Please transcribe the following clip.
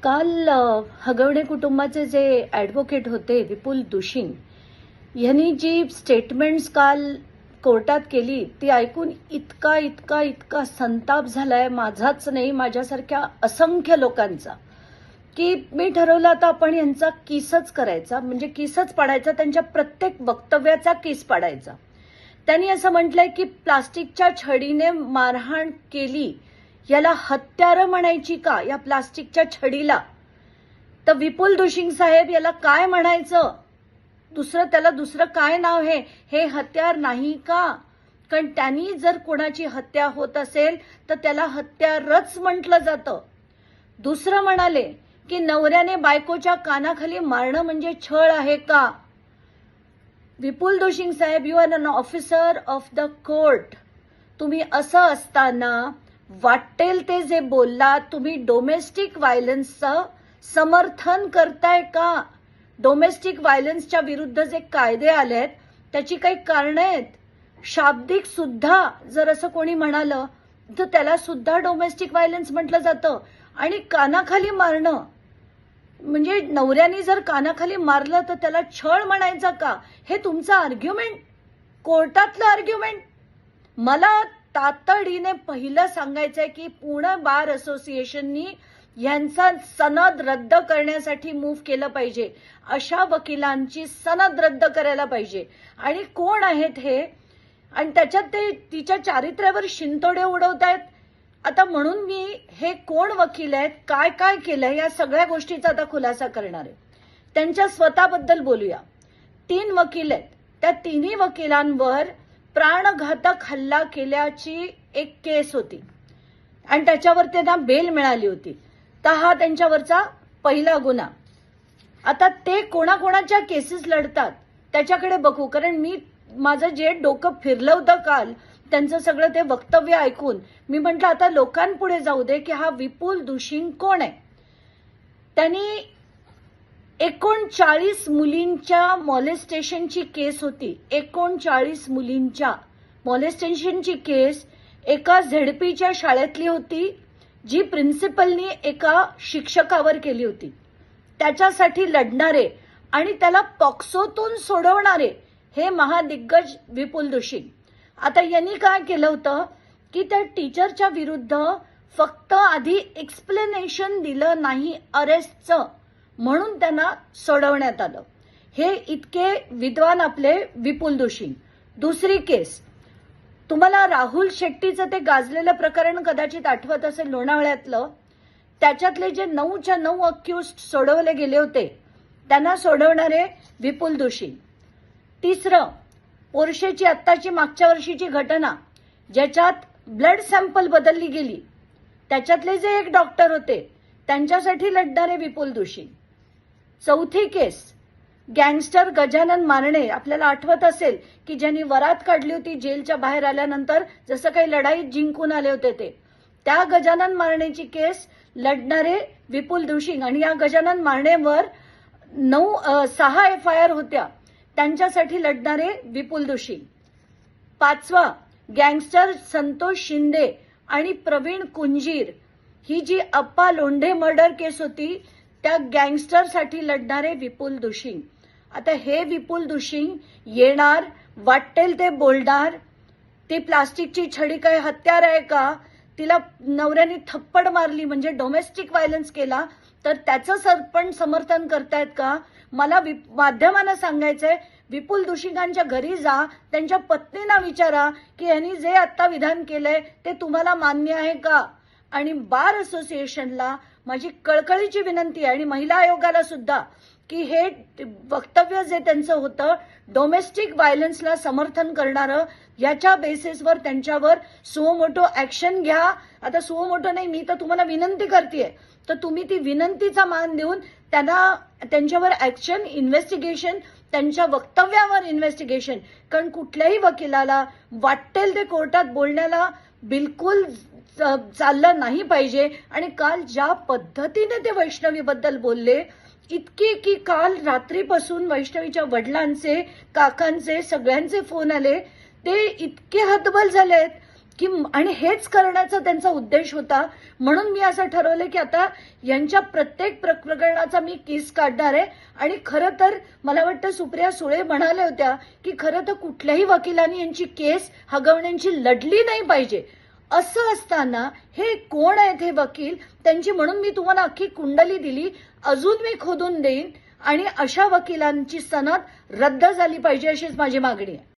काल हगवणे कुटुंबाचे जे ॲडव्होकेट होते विपुल दुशिंग यांनी जी स्टेटमेंट्स काल कोर्टात केली ती ऐकून इतका संताप झालाय माझाच नाही, माझ्यासारख्या असंख्य लोकांचा, की मी ठरवलं आता आपण यांचा केसच करायचा, म्हणजे केसच पाडायचा, त्यांच्या प्रत्येक वक्तव्याचा केस पाडायचा. त्यांनी असं म्हटलंय की प्लास्टिकच्या छडीने मारहाण केली याला हत्यारं म्हणायची का, या प्लास्टिकच्या छडीला? तर विपुल दुशिंग साहेब याला काय म्हणायचं, त्याला दुसरं काय नाव आहे, हे हत्यार नाही का? कारण त्यांनी जर कोणाची हत्या होत असेल तर त्याला हत्यारच म्हटलं जातं. दुसरं म्हणाले की नवऱ्याने बायकोच्या कानाखाली मारणं म्हणजे छळ आहे का? विपुल दुशिंग साहेब, you are an officer of the court. तुम्ही असं असताना वाटेल ते जे बोललात, तुम्ही डोमेस्टिक व्हायलन्सचं समर्थन करताय का? डोमेस्टिक व्हायलन्सच्या विरुद्ध जे कायदे आलेत त्याची काही कारणं आहेत. शाब्दिक सुद्धा जर असं कोणी म्हणालं तर त्याला सुद्धा डोमेस्टिक व्हायलन्स म्हटलं जातं. आणि कानाखाली मारणं म्हणजे नवऱ्याने जर कानाखाली मारलं तर त्याला छळ म्हणायचा का? हे तुमचं आर्ग्युमेंट, कोर्टातलं आर्ग्युमेंट. मला तातडीने पहिलं सांगायचंय की पुणे बार असोसिएशननी यांचा सनद रद्द करण्यासाठी मूव्ह केलं पाहिजे. अशा वकिलांची सनद रद्द करायला पाहिजे. आणि कोण आहेत हे, आणि त्याच्यात ते तिच्या चारित्र्यावर शिंतोडे उडवतायत. आता म्हणून मी हे कोण वकील आहेत, काय काय केलंय, या सगळ्या गोष्टीचा आता खुलासा करणार आहे. त्यांच्या स्वतःबद्दल बोलूया. 3 वकील आहेत, त्या तिन्ही वकिलांवर प्राणघातक हल्ला केल्याची एक केस होती आणि त्याच्यावर त्यांना बेल मिळाली होती. तर हा त्यांच्यावरचा पहिला गुन्हा. आता ते कोणाकोणाच्या केसेस लढतात त्याच्याकडे बघू, कारण मी माझं जे डोकं फिरलं होतं काल त्यांचं सगळं ते वक्तव्य ऐकून मी म्हटलं आता लोकांपुढे जाऊ दे की हा विपुल दुशिंग कोण आहे. त्यांनी 39 मुलींच्या मॉलेस्टेशनची केस होती. 39 मुलींच्या मॉलेस्टेशनची केस एका झेडपीच्या शाळेतली होती, जी प्रिन्सिपलनी एका शिक्षकावर केली होती. त्याच्यासाठी लढणारे आणि त्याला पॉक्सोतून सोडवणारे हे महादिग्गज विपुल दुशिंग. आता यांनी काय केलं होतं की त्या टीचरच्या विरुद्ध फक्त आधी एक्सप्लेनेशन दिलं नाही अरेस्टचं, म्हणून त्यांना सोडवण्यात आलं. हे इतके विद्वान आपले विपुल दुशिंग. दुसरी केस, तुम्हाला राहुल शेट्टीचं ते गाजलेलं प्रकरण कदाचित आठवत असेल लोणावळ्यातलं. त्याच्यातले जे 9च्या 9 अक्युज्ड सोडवले गेले होते त्यांना सोडवणारे विपुल दुशिंग. तिसरं, पोर्शेची आत्ताची मागच्या वर्षीची घटना ज्याच्यात ब्लड सॅम्पल बदलली गेली, त्याच्यातले जे एक डॉक्टर होते त्यांच्यासाठी लढणारे विपुल दुशिंग. चौथी केस, गँगस्टर गजानन मारणे, आपल्याला आठवत असेल की ज्यांनी वरात काढली होती जेलच्या बाहेर आल्यानंतर, जसं काही लढाईत जिंकून आले होते ते, त्या गजानन मारणेची केस लढणारे विपुल दुशिंग. आणि या गजानन मारणेवर 6 FIR होत्या, त्यांच्यासाठी लढणारे विपुल दुशिंग. 5वा, गँगस्टर संतोष शिंदे आणि प्रवीण कुंजीर, ही जी अप्पा लोंढे मर्डर केस होती त्या गँगस्टरसाठी लढणारे विपुल दुशिंग. आता हे विपुल दुशिंग येणार, वाटेल ते बोलणार. ती प्लास्टिकची छडी काय हत्यार आहे का? तिला नवऱ्याने थप्पड मारली म्हणजे डोमेस्टिक व्हायलन्स केला, तर त्याचं पण समर्थन करतायत का? मला माध्यमांना सांगायचंय, विपुल दुशिंगांच्या घरी जा, त्यांच्या पत्नींना विचारा की यांनी जे आता विधान केलंय ते तुम्हाला मान्य आहे का? आणि बार असोसिएशनला माझी कळकळीची विनंती आहे आणि महिला आयोगाला सुद्धा की हे वक्तव्य जे त्यांचं होतं डोमेस्टिक व्हायलन्सला समर्थन करणारं, याच्या बेसिसवर त्यांच्यावर सुमोटो ऍक्शन घ्या. आता सुमोटो नाही, मी तर तुम्हाला विनंती करतेय, तर तुम्ही ती विनंतीचा मान देऊन त्यांच्यावर ऍक्शन, इन्व्हेस्टिगेशन, त्यांच्या वक्तव्यावर इन्व्हेस्टिगेशन. कारण कुठल्याही वकिलाला वाटेल ते कोर्टात बोलण्याला बिलकुल चाललं नाही पाहिजे. आणि काल ज्या पद्धतीने ते वैष्णवीबद्दल बोलले, इतके की काल रात्रीपासून वैष्णवीच्या वडिलांचे, काकांचे, सगळ्यांचे फोन आले. ते इतके हतबल झालेत की आणि हेच करण्याचा त्यांचा उद्देश होता. म्हणून मी असं ठरवलं की आता यांच्या प्रत्येक प्रकरणाचा मी केस काढणार आहे. आणि खरं तर मला वाटतं सुप्रिया सुळे म्हणाल्या होत्या की खरं तर कुठल्याही वकिलांनी यांची केस हगवण्याची लढली नाही पाहिजे. असं असताना हे कोण आहेत हे वकील, त्यांची म्हणून मी तुम्हाला अख्खी कुंडली दिली, अजून मी खोदून देईन आणि अशा वकिलांची सनद रद्द झाली पाहिजे अशीच माझी मागणी आहे.